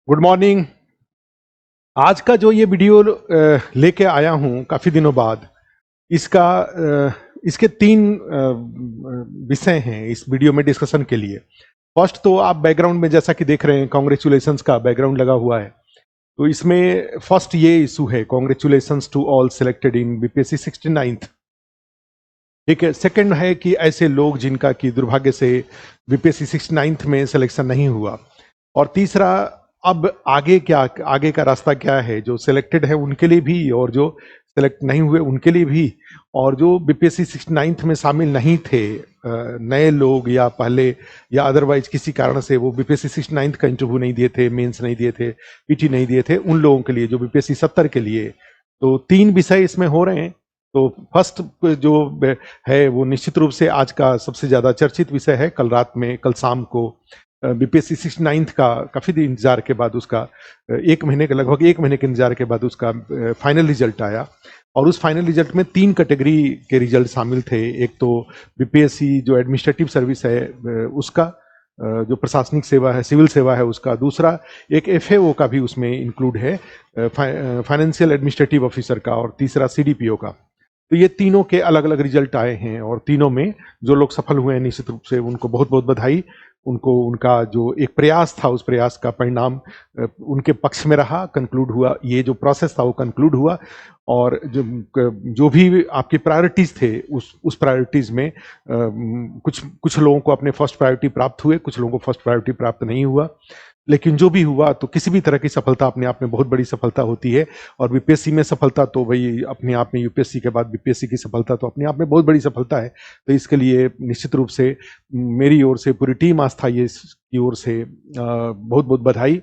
Good morning. आज का जो ये वीडियो लेके आया हूँ काफ़ी दिनों बाद, इसके तीन विषय हैं इस वीडियो में डिस्कशन के लिए। फर्स्ट तो आप बैकग्राउंड में जैसा कि देख रहे हैं, कॉन्ग्रेचुलेशंस का बैकग्राउंड लगा हुआ है। तो इसमें फर्स्ट ये इशू है, congratulations to all selected in BPSC 69th। ठीक है। सेकंड है कि ऐसे लोग जिनका कि दुर्भाग्य से बीपीएससी 69th में सिलेक्शन नहीं हुआ। और तीसरा, अब आगे का रास्ता क्या है, जो सिलेक्टेड है उनके लिए भी और जो सिलेक्ट नहीं हुए उनके लिए भी, और जो बीपीएससी 69th में शामिल नहीं थे, नए लोग या पहले या अदरवाइज किसी कारण से वो बीपीएससी 69th का इंटरव्यू नहीं दिए थे, मेंस नहीं दिए थे, पीटी नहीं दिए थे, उन लोगों के लिए जो बीपीएससी 70 के लिए। तो तीन विषय इसमें हो रहे हैं। तो फर्स्ट जो है वो निश्चित रूप से आज का सबसे ज्यादा चर्चित विषय है। कल शाम को बीपीएससी 69th का काफी दिन इंतजार के बाद उसका लगभग एक महीने के इंतजार के बाद उसका फाइनल रिजल्ट आया। और उस फाइनल रिजल्ट में 3 कैटेगरी के रिजल्ट शामिल थे। एक तो बीपीएससी जो एडमिनिस्ट्रेटिव सर्विस है उसका, जो प्रशासनिक सेवा है, सिविल सेवा है उसका। दूसरा एक एफएओ का भी उसमें इंक्लूड है, फाइनेंशियल एडमिनिस्ट्रेटिव ऑफिसर का। और तीसरा सीडीपीओ का। तो ये तीनों के अलग अलग रिजल्ट आए हैं और तीनों में जो लोग सफल हुए हैं निश्चित रूप से उनको बहुत बहुत बधाई। उनको उनका जो एक प्रयास था उस प्रयास का परिणाम उनके पक्ष में रहा, कंक्लूड हुआ। ये जो प्रोसेस था वो कंक्लूड हुआ। और जो भी आपकी प्रायोरिटीज थे उस प्रायोरिटीज में कुछ लोगों को अपने फर्स्ट प्रायोरिटी प्राप्त हुए, कुछ लोगों को फर्स्ट प्रायोरिटी प्राप्त नहीं हुआ। लेकिन जो भी हुआ, तो किसी भी तरह की सफलता अपने आप में बहुत बड़ी सफलता होती है। और बीपीएससी में सफलता तो भाई अपने आप में, यूपीएससी के बाद बीपीएससी की सफलता तो अपने आप में बहुत बड़ी सफलता है। तो इसके लिए निश्चित रूप से मेरी ओर से, पूरी टीम आस्था ये की ओर से बहुत बहुत बधाई।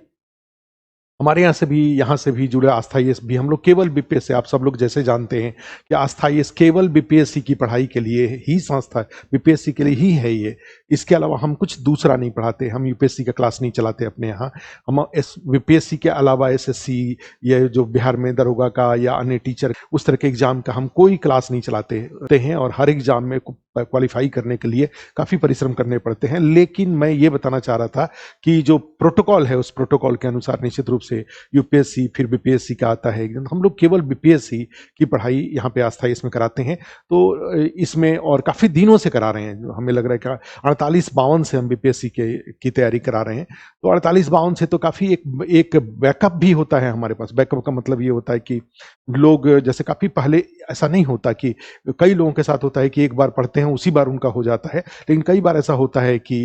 हमारे यहाँ से भी जुड़े आस्था आईएएस भी, हम लोग केवल बीपीएससी, आप सब लोग जैसे जानते हैं कि आस्था आईएएस केवल बीपीएससी की पढ़ाई के लिए ही संस्था, बीपीएससी के लिए ही है ये। इसके अलावा हम कुछ दूसरा नहीं पढ़ाते, हम यूपीएससी का क्लास नहीं चलाते अपने यहाँ। हम बीपीएससी के अलावा एसएससी या जो बिहार में दरोगा का या अन्य टीचर उस तरह के एग्जाम का हम कोई क्लास नहीं चलाते हैं। और हर एग्जाम में क्वालिफाई करने के लिए काफ़ी परिश्रम करने पड़ते हैं। लेकिन मैं ये बताना चाह रहा था कि जो प्रोटोकॉल है उस प्रोटोकॉल के अनुसार निश्चित रूप से यूपीएससी फिर बीपीएससी का आता है। हम लोग केवल बीपीएससी की पढ़ाई यहाँ पे आस्था इसमें कराते हैं। तो इसमें और काफ़ी दिनों से करा रहे हैं। हमें लग रहा है कि 48-52 से हम बीपीएससी की तैयारी करा रहे हैं। तो 48-52 से तो काफ़ी एक बैकअप भी होता है हमारे पास। बैकअप का मतलब ये होता है कि लोग, जैसे काफ़ी पहले ऐसा नहीं होता, कि कई लोगों के साथ होता है कि एक बार पढ़ते हैं उसी बार उनका हो जाता है। लेकिन कई बार ऐसा होता है कि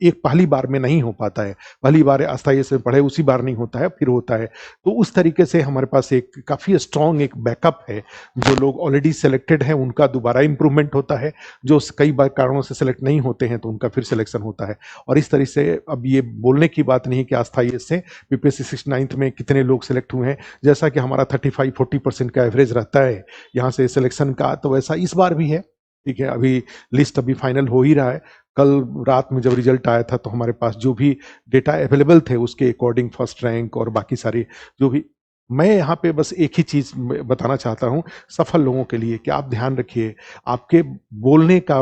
एक पहली बार में नहीं हो पाता है, पहली बार अस्थायी से पढ़े उसी बार नहीं होता है, फिर होता है। तो उस तरीके से हमारे पास एक काफ़ी स्ट्रॉन्ग एक बैकअप है। जो लोग ऑलरेडी सेलेक्टेड हैं उनका दोबारा इंप्रूवमेंट होता है, जो कई बार कारणों से सेलेक्ट नहीं होते हैं तो उनका फिर सिलेक्शन होता है। और इस तरह से अब ये बोलने की बात नहीं कि अस्थायी से बीपीएससी 69th में कितने लोग सेलेक्ट हुए हैं। जैसा कि हमारा 35-40% का एवरेज रहता है यहाँ से सिलेक्शन का, तो वैसा इस बार भी है। ठीक है, अभी लिस्ट अभी फाइनल हो ही रहा है। कल रात में जब रिजल्ट आया था तो हमारे पास जो भी डेटा अवेलेबल थे उसके अकॉर्डिंग फर्स्ट रैंक और बाकी सारे जो भी, मैं यहाँ पे बस एक ही चीज़ बताना चाहता हूँ सफल लोगों के लिए कि आप ध्यान रखिए, आपके बोलने का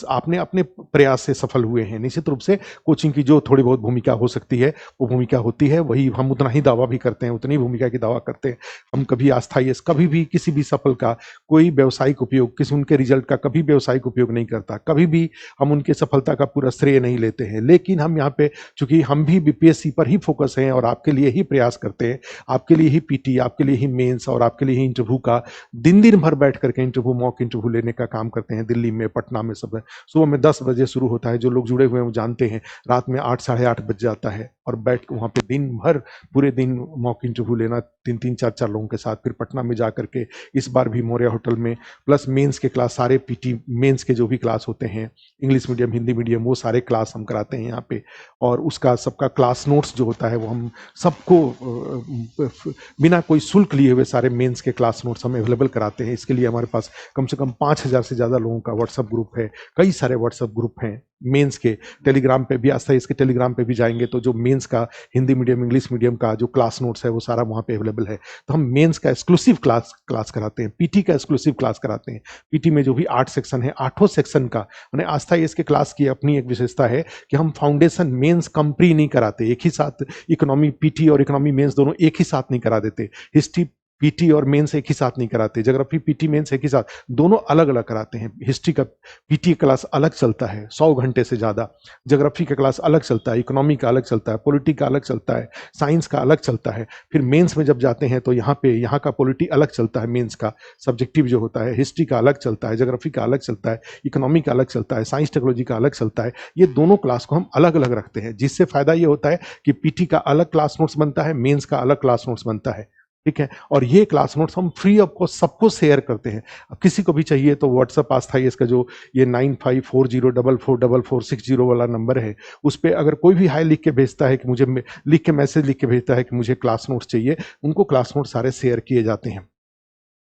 आपने अपने प्रयास से सफल हुए हैं। निश्चित रूप से कोचिंग की जो थोड़ी बहुत भूमिका हो सकती है वो भूमिका होती है, वही हम उतना ही दावा भी करते हैं, उतनी भूमिका की दावा करते हैं। हम कभी अस्थायी कभी भी किसी भी सफल का कोई व्यवसायिक उपयोग, किसी उनके रिजल्ट का कभी व्यवसायिक उपयोग नहीं करता, कभी भी हम उनके सफलता का पूरा श्रेय नहीं लेते हैं। लेकिन हम यहाँ पे, चूंकि हम भी बीपीएससी पर ही फोकस हैं और आपके लिए ही प्रयास करते हैं, आपके लिए ही पीटी, आपके लिए ही मेंस और आपके लिए ही इंटरव्यू का दिन भर बैठ करके इंटरव्यू, मॉक इंटरव्यू लेने का काम करते हैं। दिल्ली में, पटना में, सब सुबह में 10 बजे शुरू होता है। जो लोग जुड़े हुए हैं वो जानते हैं, रात में 8 साढ़े 8 बज जाता है और बैठ वहाँ पे दिन भर पूरे दिन मॉक इंटरव्यू लेना 3-3 4-4 लोगों के साथ। फिर पटना में जा करके इस बार भी मौर्या होटल में, प्लस मेंस के क्लास, सारे पीटी मेंस के जो भी क्लास होते हैं, इंग्लिश मीडियम, हिंदी मीडियम, वो सारे क्लास हम कराते हैं यहाँ पे। और उसका सबका क्लास नोट्स जो होता है वो हम सबको बिना कोई शुल्क लिए हुए सारे मेंस के क्लास नोट्स हम अवेलेबल कराते हैं। इसके लिए हमारे पास कम से कम 5000 से ज़्यादा लोगों का व्हाट्सएप ग्रुप है, कई सारे व्हाट्सएप ग्रुप हैं मेंस के टेलीग्राम पे भी, आस्था इसके टेलीग्राम पे भी जाएंगे तो जो मेंस का हिंदी मीडियम इंग्लिश मीडियम का जो क्लास नोट्स है वो सारा वहाँ पे अवेलेबल है। तो हम मेंस का एक्सक्लूसिव क्लास कराते हैं, पीटी का एक्सक्लूसिव क्लास कराते हैं। पीटी में जो भी 8 सेक्शन है, 8 सेक्शन का मैंने आस्था इसके क्लास की अपनी एक विशेषता है कि हम फाउंडेशन मेंस कंप्री नहीं कराते, एक ही साथ इकोनॉमी पीटी और इकोनॉमी मेंस दोनों एक ही साथ नहीं करा देते। हिस्ट्री पीटी और मेंस एक ही साथ नहीं कराते, ज्योग्राफी पीटी मेंस एक ही साथ, दोनों अलग अलग कराते हैं। हिस्ट्री का पीटी क्लास अलग चलता है 100 घंटे से ज़्यादा, ज्योग्राफी का क्लास अलग चलता है, इकोनॉमी का अलग चलता है, पॉलिटी का अलग चलता है, साइंस का अलग चलता है। फिर मेंस में जब जाते हैं तो यहाँ का पॉलिटी अलग चलता है, मेंस का सब्जेक्टिव जो होता है, हिस्ट्री का अलग चलता है, ज्योग्राफी का अलग चलता है, इकोनॉमी का अलग चलता है, साइंस टेक्नोलॉजी का अलग चलता है। ये दोनों क्लास को हम अलग अलग रखते हैं, जिससे फायदा ये होता है कि पीटी का अलग क्लास नोट्स बनता है, मेंस का अलग क्लास नोट्स बनता है। ठीक है, और ये क्लास नोट्स हम फ्री ऑफ कॉस्ट सबको शेयर करते हैं। अब किसी को भी चाहिए तो व्हाट्सएप आस्था इसका जो ये 9540444460 वाला नंबर है, उस पर अगर कोई भी हाई लिख के भेजता है कि मुझे लिख के मैसेज लिख के भेजता है कि मुझे क्लास नोट्स चाहिए, उनको क्लास नोट्स सारे शेयर किए जाते हैं,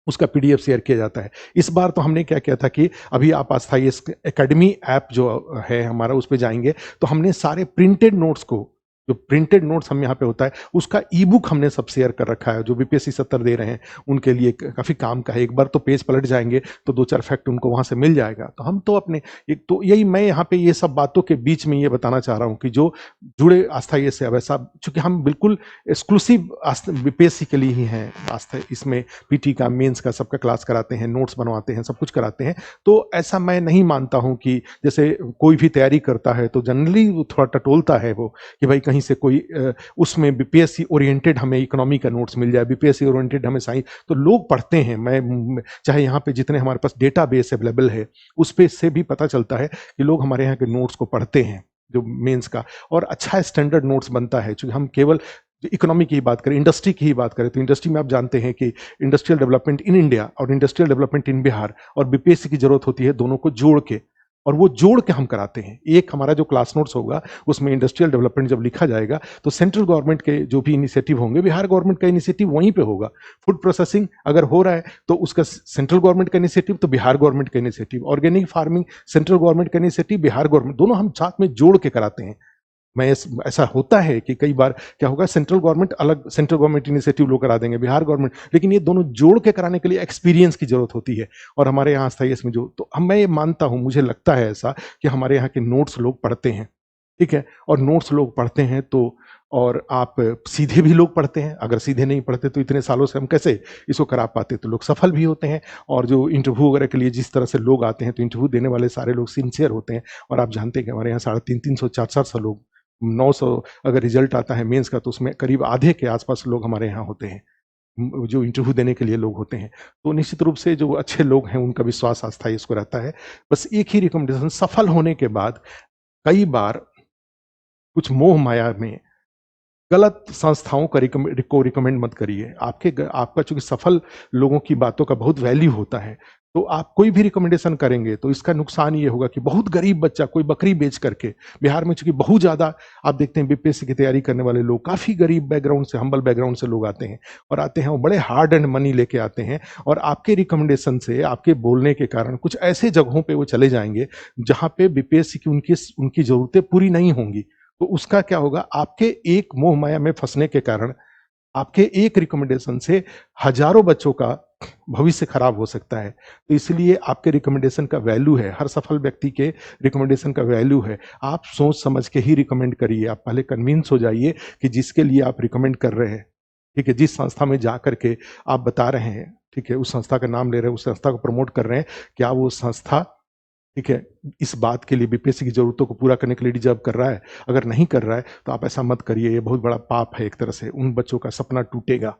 उसका पीडीएफ शेयर किया जाता है। इस बार तो हमने क्या किया था कि अभी आप आस्था एकेडमी ऐप जो है हमारा, उस पर जाएंगे तो हमने सारे प्रिंटेड नोट्स को, जो प्रिंटेड नोट्स हम यहाँ पे होता है उसका ई बुक हमने सब शेयर कर रखा है। जो बीपीएससी 70 दे रहे हैं उनके लिए काफ़ी काम का है, एक बार तो पेज पलट जाएंगे तो 2-4 फैक्ट उनको वहाँ से मिल जाएगा। तो हम तो अपने एक तो यही मैं यहाँ पे ये सब बातों के बीच में ये बताना चाह रहा हूँ कि जो जुड़े आस्था ये से वैसा, चूंकि हम बिल्कुल एक्सक्लूसिव बीपीएससी के लिए ही हैं आस्था, इसमें पीटी का मेंस का सबका क्लास कराते हैं, नोट्स बनवाते हैं, सब कुछ कराते हैं। तो ऐसा मैं नहीं मानता हूँ कि जैसे कोई भी तैयारी करता है तो जनरली थोड़ा टटोलता है वो कि भाई कहीं से कोई उसमें बीपीएससी ओरिएंटेड हमें इकोनॉमी का नोट्स मिल जाए, बीपीएससी ओरिएंटेड हमें साइंस, तो लोग पढ़ते हैं। मैं चाहे यहाँ पे जितने हमारे पास डेटाबेस अवेलेबल है उस पे से भी पता चलता है कि लोग हमारे यहाँ के नोट्स को पढ़ते हैं जो मेंस का, और अच्छा स्टैंडर्ड नोट्स बनता है। क्योंकि हम केवल इकोनॉमी की ही बात करें, इंडस्ट्री की ही बात करें तो इंडस्ट्री में आप जानते हैं कि इंडस्ट्रियल डेवलपमेंट इन इंडिया और इंडस्ट्रियल डेवलपमेंट इन बिहार और बीपीएससी की जरूरत होती है दोनों को जोड़ के, और वो जोड़ के हम कराते हैं। एक हमारा जो क्लास नोट्स होगा उसमें इंडस्ट्रियल डेवलपमेंट जब लिखा जाएगा तो सेंट्रल गवर्नमेंट के जो भी इनिशिएटिव होंगे, बिहार गवर्नमेंट का इनिशिएटिव वहीं पे होगा। फूड प्रोसेसिंग अगर हो रहा है तो उसका सेंट्रल गवर्नमेंट का इनिशिएटिव तो बिहार गवर्नमेंट का initiative, organic farming central government का इनिशिएटिव, बिहार गवर्नमेंट, दोनों हम साथ में जोड़ के कराते हैं। मैं ऐसा होता है कि कई बार क्या होगा, सेंट्रल गवर्नमेंट अलग, सेंट्रल गवर्नमेंट इनिशिएटिव लोग करा देंगे, बिहार गवर्नमेंट, लेकिन ये दोनों जोड़ के कराने के लिए एक्सपीरियंस की जरूरत होती है। और हमारे यहाँ स्थायी इसमें जो, तो हम, मैं ये मानता हूँ, मुझे लगता है ऐसा कि हमारे यहाँ के नोट्स लोग पढ़ते हैं। ठीक है, और नोट्स लोग पढ़ते हैं तो, और आप सीधे भी लोग पढ़ते हैं, अगर सीधे नहीं पढ़ते तो इतने सालों से हम कैसे इसको करा पाते। तो लोग सफल भी होते हैं, और जो इंटरव्यू वगैरह के लिए जिस तरह से लोग आते हैं तो इंटरव्यू देने वाले सारे लोग सिंसियर होते हैं। और आप जानते हैं कि हमारे यहाँ 350, 400 लोग, 900 अगर रिजल्ट आता है मेंस का तो उसमें करीब आधे के आसपास लोग हमारे यहाँ होते हैं जो इंटरव्यू देने के लिए लोग होते हैं। तो निश्चित रूप से जो अच्छे लोग हैं उनका विश्वास आस्था इसको रहता है। बस एक ही रिकमेंडेशन, सफल होने के बाद कई बार कुछ मोह माया में गलत संस्थाओं का रिकमेंड मत करिए। आपका चूंकि सफल लोगों की बातों का बहुत वैल्यू होता है, तो आप कोई भी रिकमेंडेशन करेंगे तो इसका नुकसान ये होगा कि बहुत गरीब बच्चा कोई बकरी बेच करके, बिहार में चूंकि बहुत ज़्यादा आप देखते हैं बीपीएससी की तैयारी करने वाले लोग काफ़ी गरीब बैकग्राउंड से, हम्बल बैकग्राउंड से लोग आते हैं, और आते हैं वो बड़े हार्ड एंड मनी लेके आते हैं, और आपके रिकमेंडेशन से, आपके बोलने के कारण कुछ ऐसे जगहों पर वो चले जाएंगे जहाँ पे बीपीएससी की उनकी ज़रूरतें पूरी नहीं होंगी। तो उसका क्या होगा, आपके एक मोह माया में फंसने के कारण आपके एक रिकमेंडेशन से हजारों बच्चों का भविष्य खराब हो सकता है। तो इसलिए आपके रिकमेंडेशन का वैल्यू है, हर सफल व्यक्ति के रिकमेंडेशन का वैल्यू है। आप सोच समझ के ही रिकमेंड करिए। आप पहले कन्विंस हो जाइए कि जिसके लिए आप रिकमेंड कर रहे हैं, ठीक है, जिस संस्था में जा करके आप बता रहे हैं, ठीक है, उस संस्था का नाम ले रहे हैं, उस संस्था को प्रमोट कर रहे हैं, क्या वो संस्था, ठीक है, इस बात के लिए बीपीएससी की जरूरतों को पूरा करने के लिए डिजर्व कर रहा है। अगर नहीं कर रहा है तो आप ऐसा मत करिए, ये बहुत बड़ा पाप है एक तरह से। उन बच्चों का सपना टूटेगा,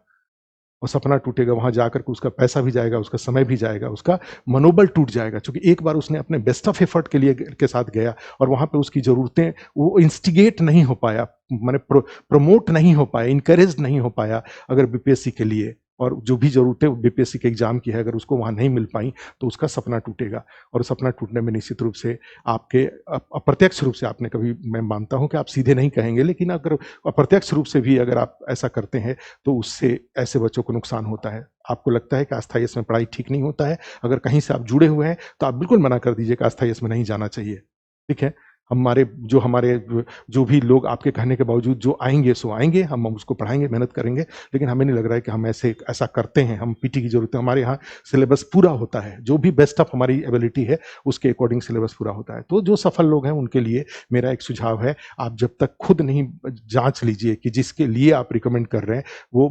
और सपना टूटेगा, वहां जाकर के उसका पैसा भी जाएगा, उसका समय भी जाएगा, उसका मनोबल टूट जाएगा। क्योंकि एक बार उसने अपने बेस्ट ऑफ एफर्ट के साथ गया और वहां पे उसकी जरूरतें वो इंस्टिगेट नहीं हो पाया, माने प्रमोट नहीं हो पाया, इनकरेज नहीं हो पाया अगर बीपीएससी के लिए, और जो भी जरूरतें बीपीएससी के एग्जाम की है अगर उसको वहां नहीं मिल पाई तो उसका सपना टूटेगा। और सपना टूटने में निश्चित रूप से आपके अप्रत्यक्ष रूप से, आपने कभी, मैं मानता हूं कि आप सीधे नहीं कहेंगे, लेकिन अगर अप्रत्यक्ष रूप से भी अगर आप ऐसा करते हैं तो उससे ऐसे बच्चों को नुकसान होता है। आपको लगता है कि आस्थाई में पढ़ाई ठीक नहीं होता है, अगर कहीं से आप जुड़े हुए हैं तो आप बिल्कुल मना कर दीजिए कि आस्थाई में नहीं जाना चाहिए। ठीक है, हमारे जो भी लोग आपके कहने के बावजूद जो आएँगे सो आएँगे, हम उसको पढ़ाएँगे, मेहनत करेंगे, लेकिन हमें नहीं लग रहा है कि हम ऐसा करते हैं, हम पीटी की ज़रूरत है। हमारे यहाँ सिलेबस पूरा होता है, जो भी बेस्ट ऑफ हमारी एबिलिटी है, उसके अकॉर्डिंग सिलेबस पूरा होता है। तो जो सफल लोग हैं, उनके लिए मेरा एक सुझाव है, आप जब तक खुद नहीं जाँच लीजिए कि जिसके लिए आप रिकमेंड कर रहे हैं, वो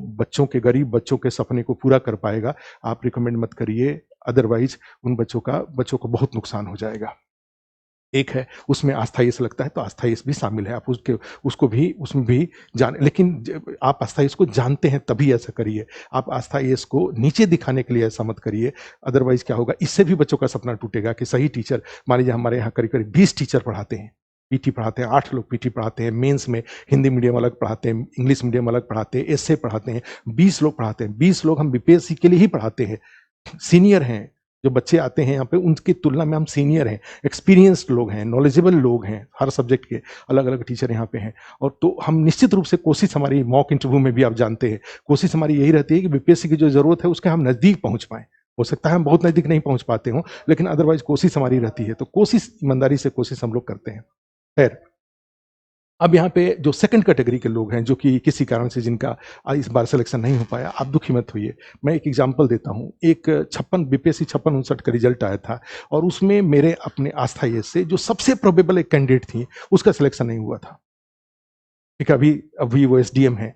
गरीब बच्चों के सपने को पूरा कर पाएगा, आप रिकमेंड मत करिए, अदरवाइज़ उन बच्चों को बहुत नुकसान हो जाएगा। एक है, उसमें आस्था आईएएस लगता है, तो आस्था आईएएस भी शामिल है। आप उसको भी उसमें भी जान, लेकिन आप आस्था आईएएस को जानते हैं तभी ऐसा करिए। आप आस्था आईएएस को नीचे दिखाने के लिए ऐसा मत करिए, अदरवाइज़ क्या होगा, इससे भी बच्चों का सपना टूटेगा कि सही टीचर, मान लीजिए हमारे यहाँ करीब-करीब 20 टीचर पढ़ाते हैं, पीटी पढ़ाते हैं, 8 लोग पीटी पढ़ाते हैं, मेंस में हिंदी मीडियम अलग पढ़ाते हैं, इंग्लिश मीडियम अलग पढ़ाते हैं, एसए पढ़ाते हैं, 20 लोग पढ़ाते हैं, 20 लोग हम बीपीएससी के लिए ही पढ़ाते हैं, सीनियर हैं। जो बच्चे आते हैं यहाँ पे, उनकी तुलना में हम सीनियर हैं, एक्सपीरियंस्ड लोग हैं, नॉलेजेबल लोग हैं, हर सब्जेक्ट के अलग-अलग टीचर यहाँ पे हैं। और तो हम निश्चित रूप से कोशिश, हमारी मॉक इंटरव्यू में भी आप जानते हैं, कोशिश हमारी यही रहती है कि बीपीएससी की जो ज़रूरत है उसके हम नज़दीक पहुँच पाएँ। हो सकता है हम बहुत नज़दीक नहीं पहुँच पाते हों, लेकिन अदरवाइज़ कोशिश हमारी रहती है। तो कोशिश, ईमानदारी से कोशिश हम लोग करते हैं। खैर, अब यहाँ पे जो सेकंड कैटेगरी के लोग हैं, जो कि किसी कारण से जिनका इस बार सिलेक्शन नहीं हो पाया, आप दुखी मत होइए। मैं एक एग्जांपल देता हूँ। एक 56 बीपीएससी 56-59 का रिजल्ट आया था और उसमें मेरे अपने आस्था आईएएस से जो सबसे प्रोबेबल एक कैंडिडेट थी, उसका सिलेक्शन नहीं हुआ था। ठीक है, अभी वो एसडीएम है।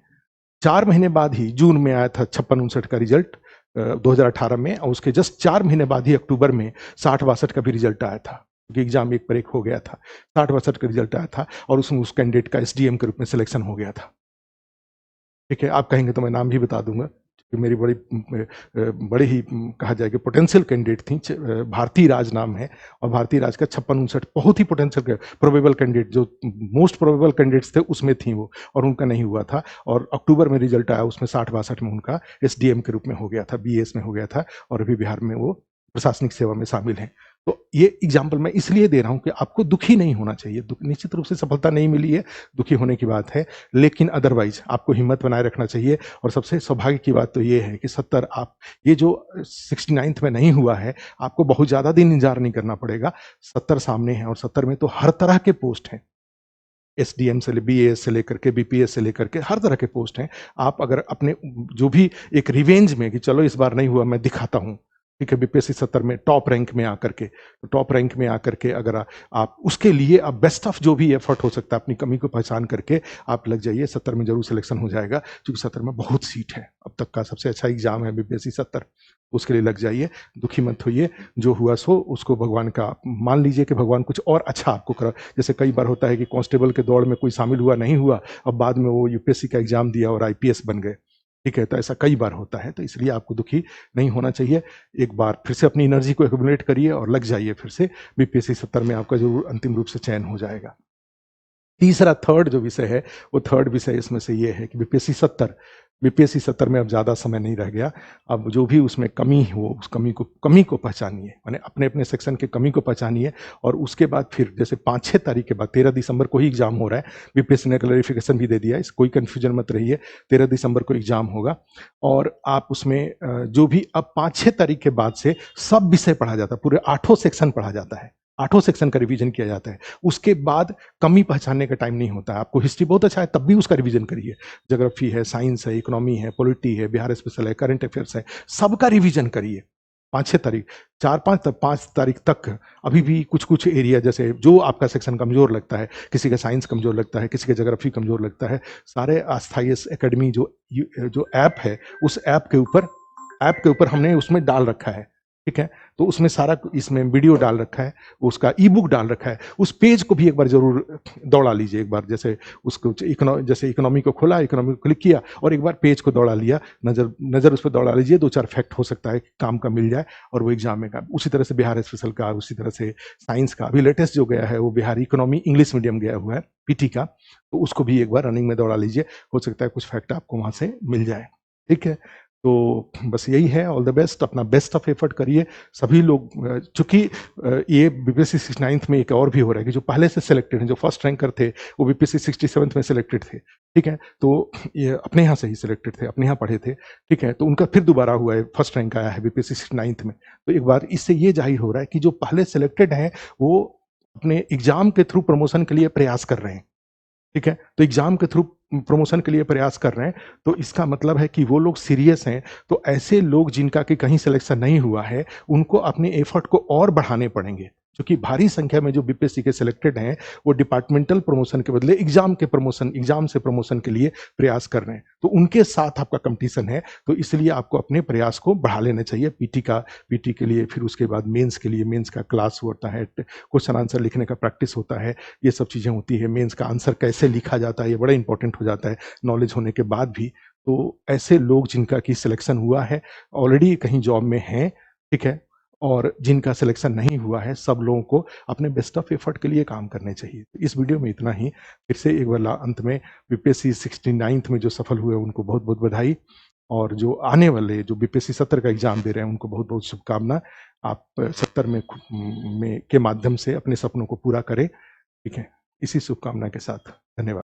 4 महीने बाद ही जून में आया था 56-59 का रिजल्ट 2018 में, और उसके जस्ट 4 महीने बाद ही अक्टूबर में 60-62 का भी रिजल्ट आया था। क्योंकि एग्जाम एक पर एक हो गया था। 60-62 का रिजल्ट आया था और उसमें उस कैंडिडेट का एसडीएम के रूप में सिलेक्शन हो गया था। ठीक है, आप कहेंगे तो मैं नाम भी बता दूँगा कि मेरी बड़े ही कहा जाए कि पोटेंशियल कैंडिडेट थी, भारती राज नाम है, और भारती राज का 56-59 बहुत ही पोटेंशियल प्रोबेबल कैंडिडेट, जो मोस्ट प्रोबेबल कैंडिडेट्स थे उसमें थी वो, और उनका नहीं हुआ था। और अक्टूबर में रिजल्ट आया, उसमें 60-62 में उनका एसडीएम के रूप में हो गया था, बीएएस में हो गया था, और अभी बिहार में वो प्रशासनिक सेवा में शामिल हैं। तो ये एग्जाम्पल मैं इसलिए दे रहा हूँ कि आपको दुखी नहीं होना चाहिए। निश्चित रूप से सफलता नहीं मिली है, दुखी होने की बात है, लेकिन अदरवाइज आपको हिम्मत बनाए रखना चाहिए। और सबसे सौभाग्य की बात तो ये है कि 70 आप, ये जो 69th में नहीं हुआ है, आपको बहुत ज़्यादा दिन इंतजार नहीं करना पड़ेगा। 70 सामने हैं, और 70 में तो हर तरह के पोस्ट हैं, एसडीएम से बीएएस से लेकर के बीपीएस से लेकर के हर तरह के पोस्ट हैं। आप अगर अपने जो भी एक रिवेंज में कि चलो इस बार नहीं हुआ, मैं दिखाता हूँ, ठीक है, बीपीएससी 70 में टॉप रैंक में आकर के, तो टॉप रैंक में आकर के अगर आप उसके लिए आप बेस्ट ऑफ जो भी एफर्ट हो सकता है, अपनी कमी को पहचान करके आप लग जाइए, 70 में जरूर सिलेक्शन हो जाएगा, क्योंकि 70 में बहुत सीट है। अब तक का सबसे अच्छा एग्जाम है बीपीएससी 70, उसके लिए लग जाइए, दुखी मत होइए। जो हुआ सो उसको भगवान का, मान लीजिए कि भगवान कुछ और अच्छा आपको करा। जैसे कई बार होता है कि कांस्टेबल के दौड़ में कोई शामिल हुआ, नहीं हुआ, अब बाद में वो यूपीएससी का एग्जाम दिया और आईपीएस बन गए। ठीक है, तो ऐसा कई बार होता है, तो इसलिए आपको दुखी नहीं होना चाहिए। एक बार फिर से अपनी एनर्जी को एक्युमुलेट करिए और लग जाइए फिर से, बीपीएससी 70 में आपका जरूर अंतिम रूप से चयन हो जाएगा। तीसरा, थर्ड जो विषय है, वो थर्ड विषय इसमें से ये है कि बीपीएससी 70 में अब ज़्यादा समय नहीं रह गया। अब जो भी उसमें कमी हो, उस कमी को पहचानिए, माने अपने अपने सेक्शन के कमी को पहचानिए, और उसके बाद फिर जैसे 5-6 तारीख के बाद, 13 दिसंबर को ही एग्जाम हो रहा है, बीपीएससी ने क्लैरिफिकेशन भी दे दिया है, इस कोई कन्फ्यूजन मत रहिए, 13 दिसंबर को एग्जाम होगा। और आप उसमें जो भी अब 5-6 तारीख के बाद से सब विषय पढ़ा जाता है, पूरे 8 सेक्शन पढ़ा जाता है, 8 सेक्शन का रिवीजन किया जाता है। उसके बाद कमी पहचानने का टाइम नहीं होता है। आपको हिस्ट्री बहुत अच्छा है, तब भी उसका रिवीजन करिए। ज्योग्राफी है, साइंस है, इकोनॉमी है, पॉलिटी है, बिहार स्पेशल है, करंट अफेयर्स है, सबका रिवीजन करिए। 5-6 तारीख, 5 तारीख तक अभी भी कुछ एरिया, जैसे जो आपका सेक्शन कमजोर लगता है, किसी का साइंस कमजोर लगता है, किसी का ज्योग्राफी कमजोर लगता है, सारे आस्था आईएएस एकेडमी जो ऐप है, उस ऐप के ऊपर हमने उसमें डाल रखा है। ठीक है, तो उसमें सारा, इसमें वीडियो डाल रखा है, उसका ई बुक डाल रखा है, उस पेज को भी एक बार जरूर दौड़ा लीजिए। एक बार जैसे उसको जैसे इकोनॉमी को खोला, इकोनॉमी को क्लिक किया और एक बार पेज को दौड़ा लिया, नजर उस पर दौड़ा लीजिए, 2-4 फैक्ट हो सकता है काम का मिल जाए और वो एग्जाम में का। उसी तरह से बिहार स्पेशल का, उसी तरह से साइंस का अभी लेटेस्ट जो गया है वो बिहार इकोनॉमी इंग्लिश मीडियम गया हुआ है, पीटी का, तो उसको भी एक बार रनिंग में दौड़ा लीजिए, हो सकता है कुछ फैक्ट आपको वहां से मिल जाए। ठीक है, तो बस यही है। ऑल द बेस्ट, अपना बेस्ट ऑफ एफर्ट करिए सभी लोग। चूंकि ये बीपीएससी 69th में एक और भी हो रहा है कि जो पहले से सिलेक्टेड हैं, जो फर्स्ट रैंकर थे, वो बीपीएससी 67th में सिलेक्टेड थे। ठीक है, तो ये अपने यहाँ से ही सिलेक्टेड थे, अपने यहाँ पढ़े थे। ठीक है, तो उनका फिर दोबारा हुआ है, फर्स्ट रैंक आया है बीपीएससी 69th में। तो एक बार इससे ये जाहिर हो रहा है कि जो पहले सिलेक्टेड हैं वो अपने एग्जाम के थ्रू प्रमोशन के लिए प्रयास कर रहे हैं, ठीक है? तो एग्जाम के थ्रू प्रमोशन के लिए प्रयास कर रहे हैं, तो इसका मतलब है कि वो लोग सीरियस हैं। तो ऐसे लोग जिनका कि कहीं सिलेक्शन नहीं हुआ है, उनको अपने एफर्ट को और बढ़ाने पड़ेंगे। क्योंकि भारी संख्या में जो बीपीएससी के सिलेक्टेड हैं, वो डिपार्टमेंटल प्रमोशन के बदले एग्जाम से प्रमोशन के लिए प्रयास कर रहे हैं। तो उनके साथ आपका कॉम्पिटिशन है, तो इसलिए आपको अपने प्रयास को बढ़ा लेना चाहिए। पीटी के लिए, फिर उसके बाद मेंस के लिए, मेंस का क्लास होता है, क्वेश्चन आंसर लिखने का प्रैक्टिस होता है, ये सब चीज़ें होती है। मेंस का आंसर कैसे लिखा जाता है, ये बड़ा इंपॉर्टेंट हो जाता है नॉलेज होने के बाद भी। तो ऐसे लोग जिनका कि सिलेक्शन हुआ है, ऑलरेडी कहीं जॉब में हैं, ठीक है? और जिनका सिलेक्शन नहीं हुआ है, सब लोगों को अपने बेस्ट ऑफ एफर्ट के लिए काम करने चाहिए। इस वीडियो में इतना ही। फिर से एक बार अंत में बीपीएससी 69th में जो सफल हुए, उनको बहुत-बहुत बधाई। और जो आने वाले जो बीपीएससी 70 का एग्ज़ाम दे रहे हैं, उनको बहुत-बहुत शुभकामना। आप 70 में के माध्यम से अपने सपनों को पूरा करें, ठीक है? इसी शुभकामना के साथ धन्यवाद।